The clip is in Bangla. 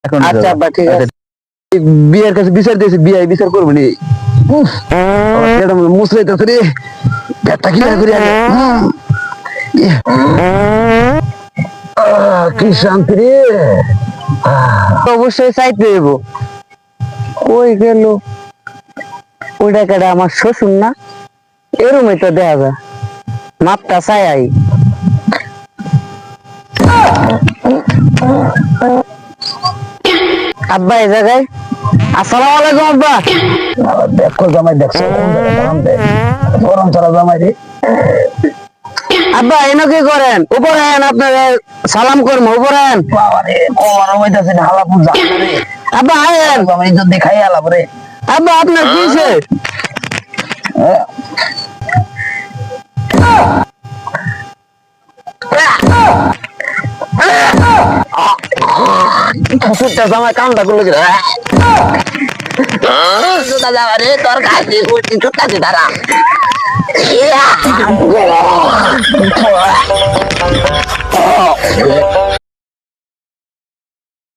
এখন আচ্ছা আব্বা ঠিক আছে। বিয়ের কাছে বিচার দিয়েছে, বিয়ে বিচার করবো নি। মুসরাইতেছে রে, পেটটা কি করি আগে। কি শান্তি রে। অবশ্যই চাইতে দেব। কই গেল ওইটা কেটে আমার শ্বশুর না, এরমই তো দেখা যায়। মাপটা চাই আই। আব্বা এই জায়গায়। আসসালামু আলাইকুম আব্বা। দেখো জামাই, দেখছো গরম ছাড়া জামাই রে। আব্বা এনে কি করেন? উপরে আন, আপনারা সালাম করবো, উপরে আন। বাবারে গরম হইতাছে না, হালা পুজা রে। আব্বা আয়েন। জামাই তো দেখাই আলাপ রে। আব্বা আপনার কি হয়েছে? শ্বশুরটা জামাই কামটা করলো কি রে? জুতা জামা রে, তোর কাছে উঠি জুতাতে দাঁড়া।